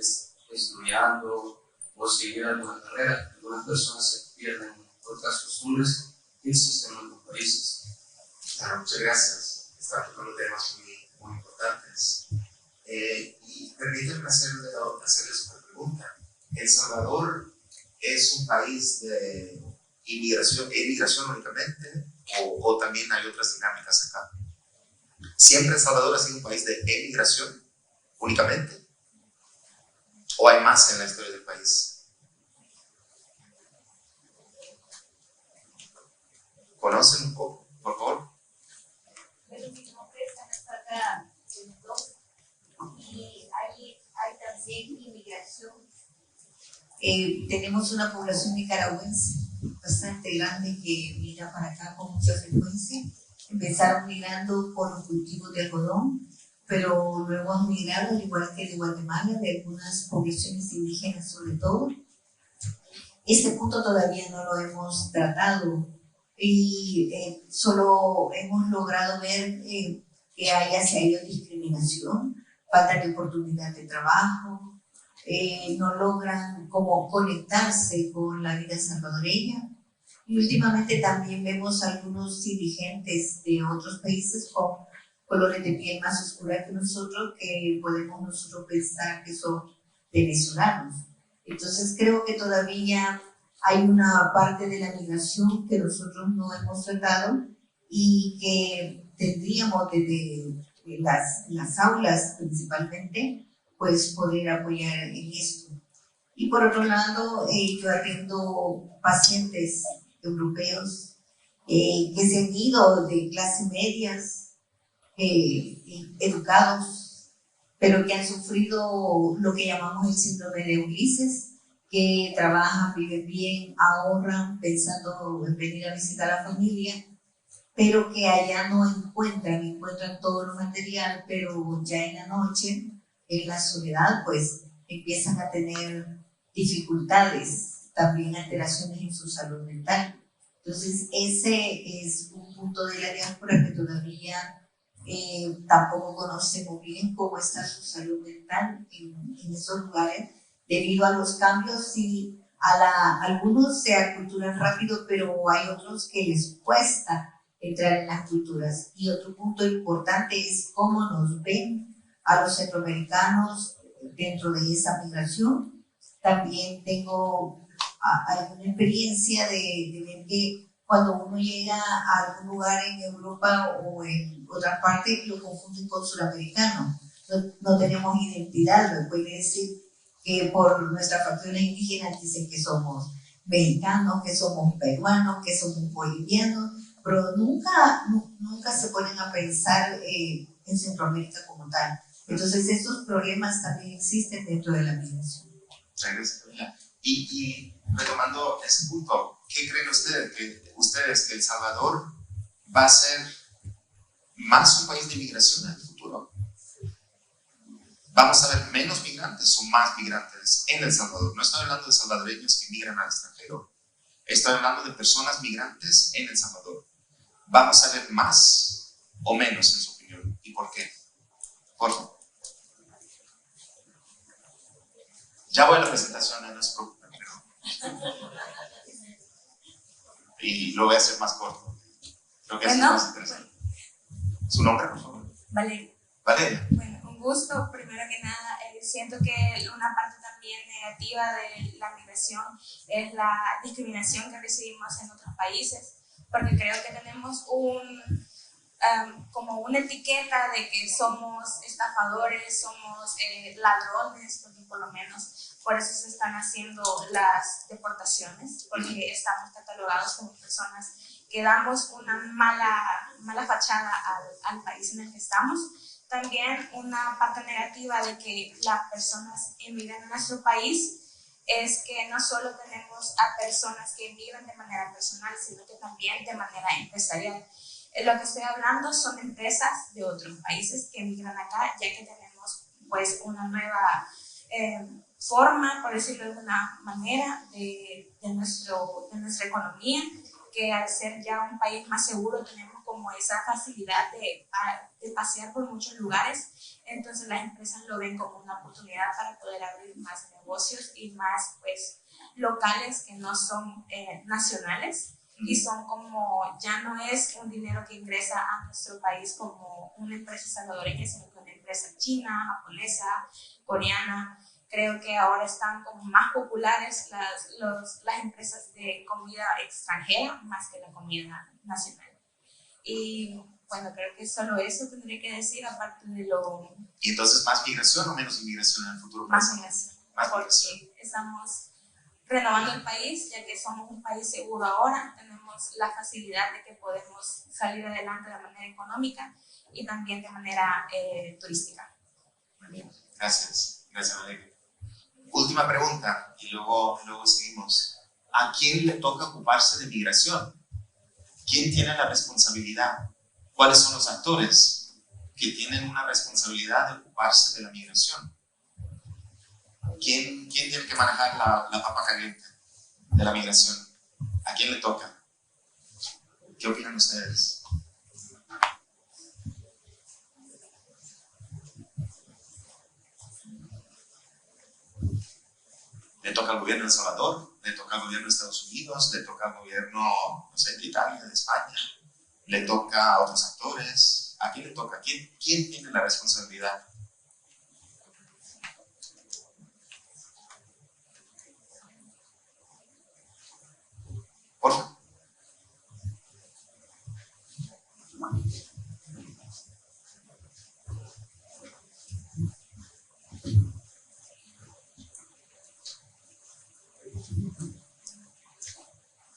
estudiando o seguir alguna carrera. Algunas personas se pierden otras costumbres que existen en otros países. Claro, muchas gracias. Están tocando temas muy importantes. Y permítanme hacerles otra pregunta. ¿El Salvador es un país de inmigración únicamente o también hay otras dinámicas acá? ¿Siempre El Salvador ha sido un país de emigración únicamente? ¿O hay más en la historia del país? ¿Conocen un poco, por favor? Pero mi nombre es Anastasia Mendoza y hay también inmigración. Tenemos una población nicaragüense bastante grande que migra para acá con mucha frecuencia. Empezaron migrando por los cultivos de algodón, pero luego han migrado, al igual que de Guatemala, de algunas poblaciones indígenas sobre todo. Este punto todavía no lo hemos tratado y solo hemos logrado ver que haya discriminación, falta de oportunidad de trabajo, no logran como conectarse con la vida salvadoreña. Y últimamente también vemos algunos dirigentes de otros países con colores de piel más oscura que nosotros, que podemos nosotros pensar que son venezolanos. Entonces creo que todavía hay una parte de la migración que nosotros no hemos tratado y que tendríamos desde las aulas principalmente, pues poder apoyar en esto. Y por otro lado, yo atiendo pacientes europeos que se han ido de clase medias, educados, pero que han sufrido lo que llamamos el síndrome de Ulises, que trabajan, viven bien, ahorran pensando en venir a visitar a la familia, pero que allá no encuentran todo lo material, pero ya en la noche, en la soledad, pues empiezan a tener dificultades, también alteraciones en su salud mental. Entonces ese es un punto de la diáspora que todavía tampoco conocemos bien cómo está su salud mental en esos lugares, debido a los cambios y algunos se aculturan rápido, pero hay otros que les cuesta entrar en las culturas. Y otro punto importante es cómo nos ven a los centroamericanos dentro de esa migración. También tengo alguna experiencia de ver que cuando uno llega a algún lugar en Europa o en otra parte, lo confunden con suramericano. No tenemos identidad, lo puede decir que por nuestras facciones indígenas dicen que somos mexicanos, que somos peruanos, que somos bolivianos, pero nunca se ponen a pensar en Centroamérica como tal. Entonces estos problemas también existen dentro de la migración. Y retomando ese punto, ¿qué creen ustedes que El Salvador va a ser más un país de migración en el futuro? ¿Vamos a ver menos migrantes o más migrantes en El Salvador? No estoy hablando de salvadoreños que migran al extranjero, estoy hablando de personas migrantes en El Salvador. ¿Vamos a ver más o menos, en su opinión? ¿Y por qué? Por favor. Ya voy a la presentación, no se preocupen. Y lo voy a hacer más corto. Creo que es más interesante. ¿Su nombre, por favor? Valeria. Valeria. Bueno, un gusto. Primero que nada, siento que una parte también negativa de la migración es la discriminación que recibimos en otros países, porque creo que tenemos como una etiqueta de que somos estafadores, somos ladrones, porque por lo menos por eso se están haciendo las deportaciones, porque estamos catalogados como personas que damos una mala fachada al país en el que estamos. También una parte negativa de que las personas emigran a nuestro país es que no solo tenemos a personas que emigran de manera personal, sino que también de manera empresarial. Lo que estoy hablando son empresas de otros países que emigran acá, ya que tenemos pues una nueva forma, por decirlo de alguna manera, de nuestra economía, que al ser ya un país más seguro tenemos como esa facilidad de pasear por muchos lugares. Entonces las empresas lo ven como una oportunidad para poder abrir más negocios y más pues locales que no son nacionales, y son como, ya no es un dinero que ingresa a nuestro país como una empresa salvadoreña, sino que una empresa china, japonesa, coreana. Creo que ahora están como más populares las empresas de comida extranjera más que la comida nacional. Y bueno, creo que solo eso tendría que decir, aparte de lo... ¿Y entonces más migración o menos inmigración en el futuro? Más migración. Más porque migración. estamos renovando el país, ya que somos un país seguro ahora, tenemos la facilidad de que podemos salir adelante de manera económica y también de manera turística. Muy bien, gracias. Gracias, Valeria. Última pregunta y luego seguimos. ¿A quién le toca ocuparse de migración? ¿Quién tiene la responsabilidad? ¿Cuáles son los actores que tienen una responsabilidad de ocuparse de la migración? ¿Quién tiene que manejar la papa caliente de la migración? ¿A quién le toca? ¿Qué opinan ustedes? ¿Le toca al gobierno de El Salvador? ¿Le toca al gobierno de Estados Unidos? ¿Le toca al gobierno, no sé, de Italia, de España? ¿Le toca a otros actores? ¿A quién le toca? ¿Quién tiene la responsabilidad? Por favor.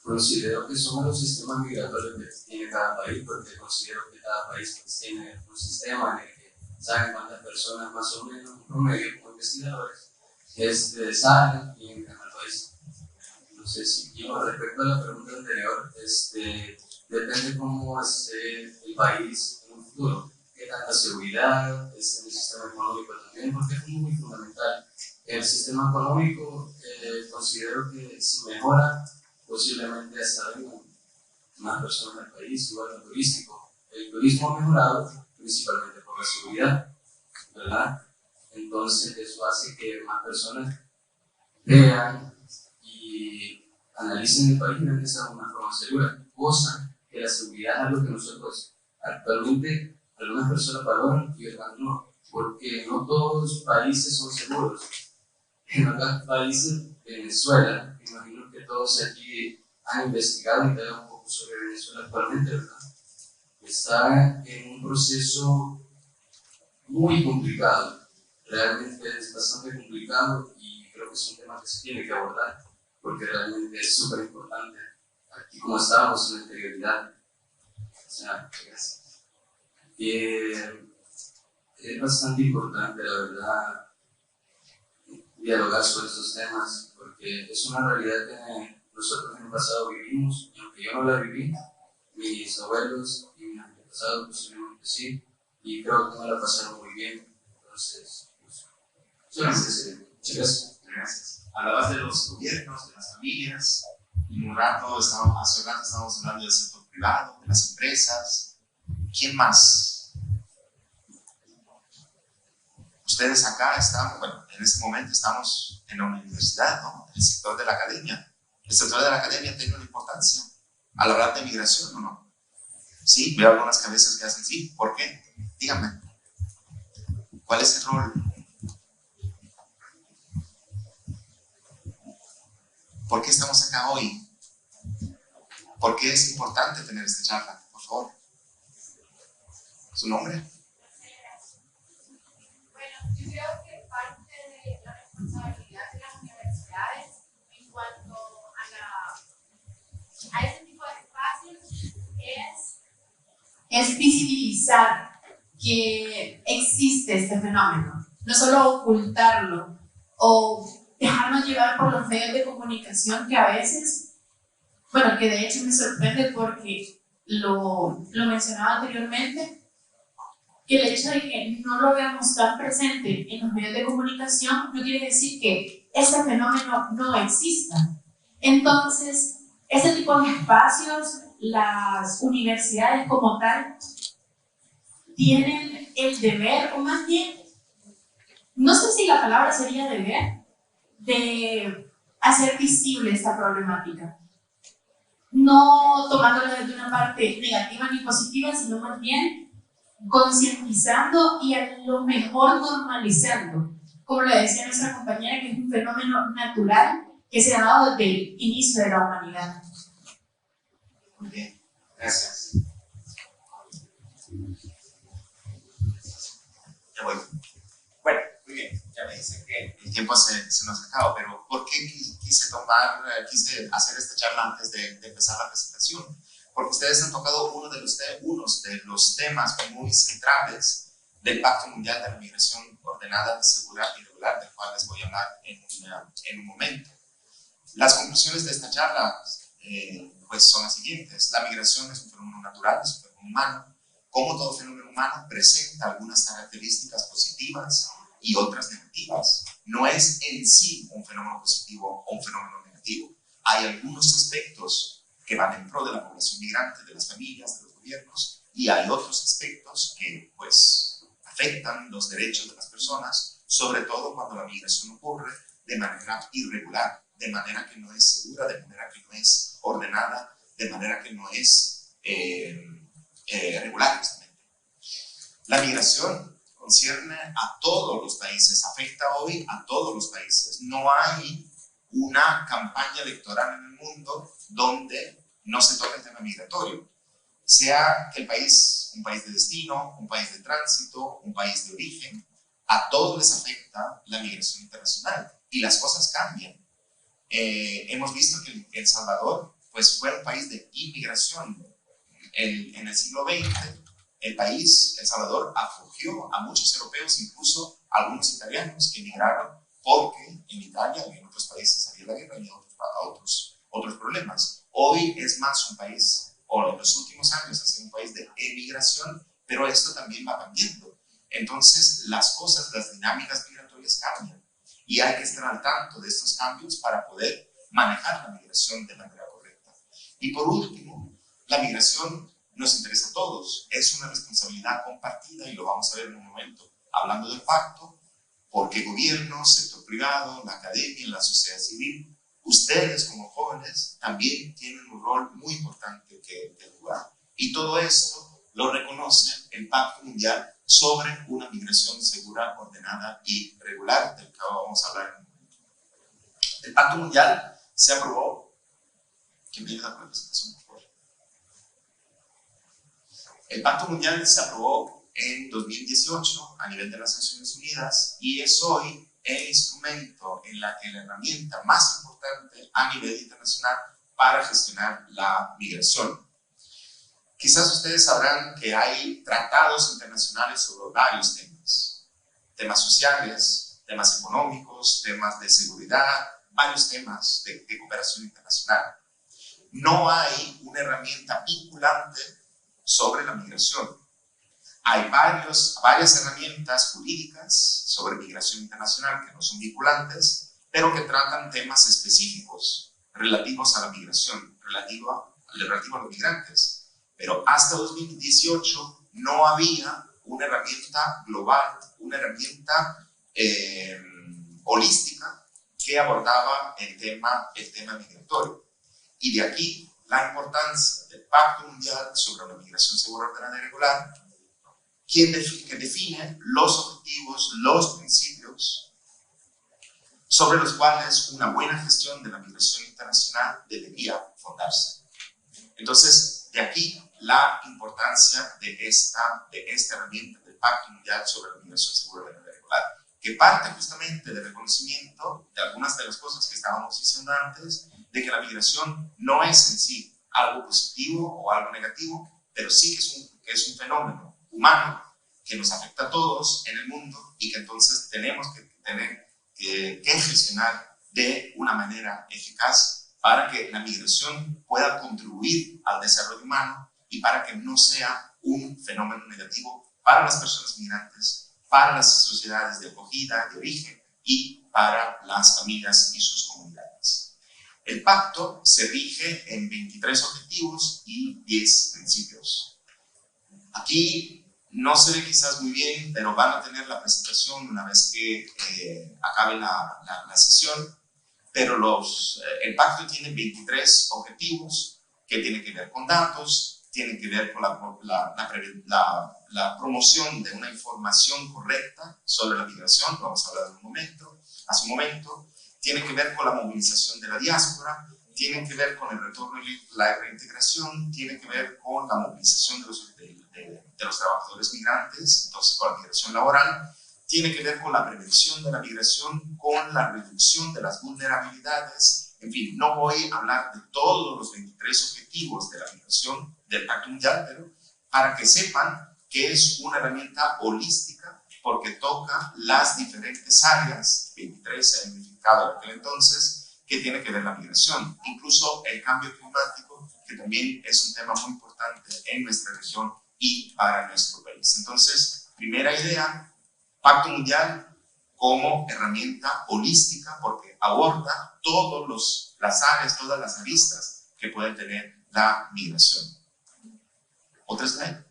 Considero que son los sistemas migratorios que tiene cada país, porque considero que cada país pues, tiene un sistema en el que saben cuántas personas más o menos, un promedio como investigadores, salen y entran al país. Entonces, y con respecto a la pregunta anterior, depende cómo esté el país en un futuro, qué tanta seguridad es en el sistema económico también, porque es muy fundamental. El sistema económico considero que si mejora, posiblemente hasta vengan más personas al país, igual el turístico. El turismo ha mejorado principalmente por la seguridad, ¿verdad? Entonces eso hace que más personas vean y analicen el país de esa una forma segura, cosa que la seguridad es algo que nosotros actualmente algunas personas valoran y otras no, porque no todos los países son seguros. En otros países, Venezuela, me imagino que todos aquí han investigado y te un poco sobre Venezuela actualmente, ¿verdad? Está en un proceso muy complicado, realmente es bastante complicado y creo que es un tema que se tiene que abordar, porque realmente es súper importante, aquí como estábamos en la anterioridad. O sea, gracias. Es bastante importante, la verdad, dialogar sobre estos temas, porque es una realidad que nosotros en el pasado vivimos, y aunque yo no la viví, mis abuelos y mis antepasados posiblemente sí, y creo que me la pasaron muy bien. Entonces, Muchas gracias. Gracias. Hablabas de los gobiernos, de las familias, y hace un rato estábamos hablando del sector privado, de las empresas. ¿Quién más? Ustedes acá están, bueno, en este momento estamos en la universidad, ¿no? En el sector de la academia. El sector de la academia tiene una importancia al hablar de migración, ¿o no? Sí, veo algunas cabezas que hacen sí. ¿Por qué? Díganme. ¿Cuál es el rol? ¿Por qué estamos acá hoy? ¿Por qué es importante tener esta charla? Por favor. ¿Su nombre? Yo creo que parte de la responsabilidad de las universidades en cuanto a ese tipo de espacios es visibilizar que existe este fenómeno, no solo ocultarlo o dejarnos llevar por los medios de comunicación que a veces, bueno, que de hecho me sorprende porque lo mencionaba anteriormente, que el hecho de que no lo veamos tan presente en los medios de comunicación no quiere decir que ese fenómeno no exista. Entonces, este tipo de espacios, las universidades como tal, tienen el deber, o más bien, no sé si la palabra sería deber, de hacer visible esta problemática. No tomándola desde una parte negativa ni positiva, sino más bien concientizando y a lo mejor normalizando. Como le decía nuestra compañera, que es un fenómeno natural que se ha dado desde el inicio de la humanidad. Muy bien, gracias. Ya voy. Bueno, muy bien, ya me dicen que el tiempo se nos acaba, pero ¿por qué quise hacer esta charla antes de empezar la presentación? Porque ustedes han tocado unos de los temas muy centrales del Pacto Mundial de la Migración Ordenada, Segura y Regular, del cual les voy a hablar en un momento. Las conclusiones de esta charla pues son las siguientes. La migración es un fenómeno natural, es un fenómeno humano. Como todo fenómeno humano, presenta algunas características positivas y otras negativas. No es en sí un fenómeno positivo o un fenómeno negativo. Hay algunos aspectos que van en pro de la población migrante, de las familias, de los gobiernos, y hay otros aspectos que pues afectan los derechos de las personas, sobre todo cuando la migración ocurre de manera irregular, de manera que no es segura, de manera que no es ordenada, de manera que no es regular justamente. La migración concierne a todos los países, afecta hoy a todos los países. No hay una campaña electoral en el mundo donde no se toque el tema migratorio. Sea que el país, un país de destino, un país de tránsito, un país de origen, a todos les afecta la migración internacional y las cosas cambian. Hemos visto que El Salvador pues, fue un país de inmigración. En el siglo XX, El Salvador, acogió a muchos europeos, incluso a algunos italianos que emigraron porque en Italia y en otros países había la guerra y otros problemas. Hoy es más un país, o en los últimos años ha sido un país de emigración, pero esto también va cambiando. Entonces, las dinámicas migratorias cambian y hay que estar al tanto de estos cambios para poder manejar la migración de manera correcta. Y por último, la migración nos interesa a todos, es una responsabilidad compartida y lo vamos a ver en un momento hablando del pacto, porque gobierno, sector privado, la academia, la sociedad civil, ustedes como jóvenes también tienen un rol muy importante que jugar. Y todo esto lo reconoce el Pacto Mundial sobre una migración segura, ordenada y regular, del que vamos a hablar en un momento. El Pacto Mundial se aprobó. ¿Quién me ayuda con la presentación, por favor? El Pacto Mundial se aprobó en 2018 a nivel de las Naciones Unidas y es hoy el instrumento, la herramienta más importante a nivel internacional para gestionar la migración. Quizás ustedes sabrán que hay tratados internacionales sobre varios temas sociales, temas económicos, temas de seguridad, varios temas de cooperación internacional. No hay una herramienta vinculante sobre la migración. Hay varias herramientas jurídicas sobre migración internacional que no son vinculantes, pero que tratan temas específicos relativos a la migración, relativo a los migrantes. Pero hasta 2018 no había una herramienta global, una herramienta holística que abordaba el tema migratorio. Y de aquí la importancia del Pacto Mundial sobre la migración segura, ordenada y regular, que define los objetivos, los principios sobre los cuales una buena gestión de la migración internacional debería fundarse. Entonces, de aquí la importancia de esta herramienta del Pacto Mundial sobre la migración segura, ordenada y regular, que parte justamente del reconocimiento de algunas de las cosas que estábamos diciendo antes, de que la migración no es en sí algo positivo o algo negativo, pero sí que es un fenómeno humano que nos afecta a todos en el mundo y que entonces tenemos que gestionar de una manera eficaz para que la migración pueda contribuir al desarrollo humano y para que no sea un fenómeno negativo para las personas migrantes, para las sociedades de acogida, de origen y para las familias y sus comunidades. El pacto se rige en 23 objetivos y 10 principios. Aquí no se ve quizás muy bien, pero van a tener la presentación una vez que acabe la sesión. Pero el pacto tiene 23 objetivos que tienen que ver con datos, tienen que ver con la promoción de una información correcta sobre la migración, lo vamos a hablar hace un momento, tiene que ver con la movilización de la diáspora, tiene que ver con el retorno y la reintegración, tiene que ver con la movilización de los trabajadores migrantes, entonces con la migración laboral, tiene que ver con la prevención de la migración, con la reducción de las vulnerabilidades. En fin, no voy a hablar de todos los 23 objetivos de la migración del Pacto Mundial, pero para que sepan que es una herramienta holística porque toca las diferentes áreas, 23 se han identificado en aquel entonces, que tiene que ver la migración. Incluso el cambio climático, que también es un tema muy importante en nuestra región y para nuestro país. Entonces, primera idea, Pacto Mundial como herramienta holística porque aborda todas las áreas, todas las aristas que puede tener la migración. Otra slide.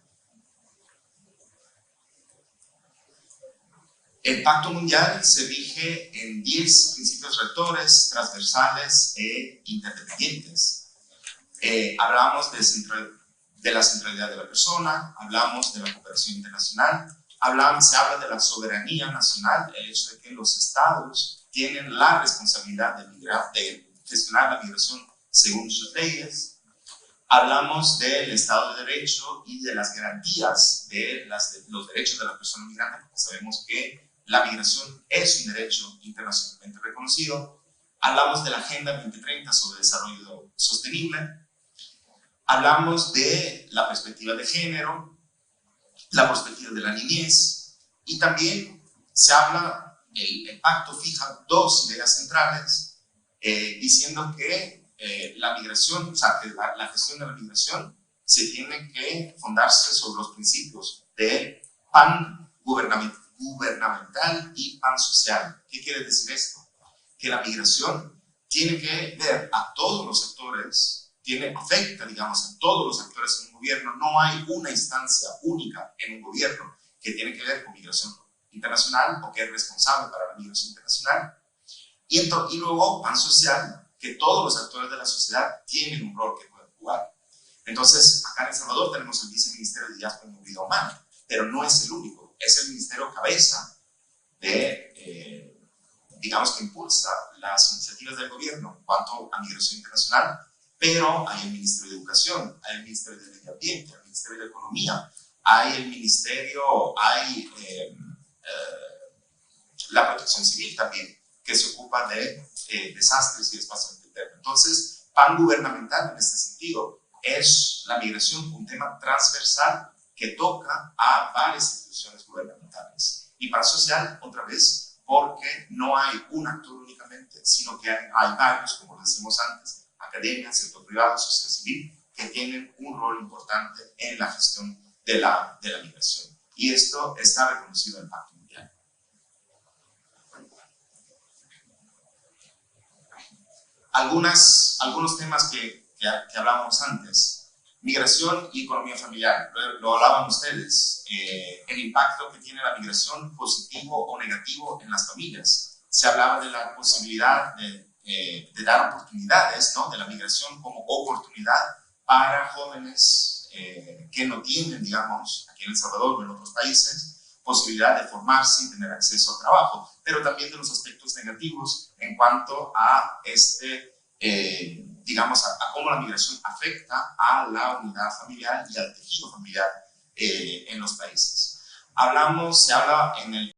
El Pacto Mundial se rige en 10 principios rectores, transversales e interdependientes. Hablamos de la centralidad de la persona, hablamos de la cooperación internacional, se habla de la soberanía nacional, el hecho de que los estados tienen la responsabilidad de gestionar la migración según sus leyes. Hablamos del Estado de Derecho y de las garantías de los derechos de la persona migrante, porque sabemos que la migración es un derecho internacionalmente reconocido. Hablamos de la Agenda 2030 sobre Desarrollo Sostenible. Hablamos de la perspectiva de género, la perspectiva de la niñez, y también se habla, el pacto fija 2 ideas centrales, diciendo que la migración, o sea, que la gestión de la migración se tiene que fundarse sobre los principios de pan gubernamental y pan social. ¿Qué quiere decir esto? Que la migración tiene que ver a todos los actores, afecta, digamos, a todos los actores en un gobierno. No hay una instancia única en un gobierno que tiene que ver con migración internacional o que es responsable para la migración internacional. Y luego, pan social, que todos los actores de la sociedad tienen un rol que pueden jugar. Entonces, acá en El Salvador tenemos el Viceministerio de Diáspora y Movilidad Humana, pero no es el único, es el ministerio cabeza digamos, que impulsa las iniciativas del gobierno en cuanto a migración internacional. Pero hay el Ministerio de Educación, hay el Ministerio de Medio Ambiente, el Ministerio de Economía, hay el Ministerio, hay la Protección Civil también, que se ocupa de desastres y espacio interno. Entonces, pan gubernamental en este sentido es la migración un tema transversal que toca a varias instituciones gubernamentales. Y pan social, otra vez, porque no hay un actor únicamente, sino que hay varios, como lo decimos antes, academia, sector privado, sociedad civil, que tienen un rol importante en la gestión de la migración. Y esto está reconocido en el Pacto Mundial. Algunos temas que hablábamos antes. Migración y economía familiar. Lo hablaban ustedes. El impacto que tiene la migración, positivo o negativo en las familias. Se hablaba de la posibilidad de dar oportunidades, ¿no? De la migración como oportunidad para jóvenes que no tienen, digamos, aquí en El Salvador o en otros países, posibilidad de formarse y tener acceso al trabajo, pero también de los aspectos negativos en cuanto a digamos, a cómo la migración afecta a la unidad familiar y al tejido familiar en los países. Se habla en el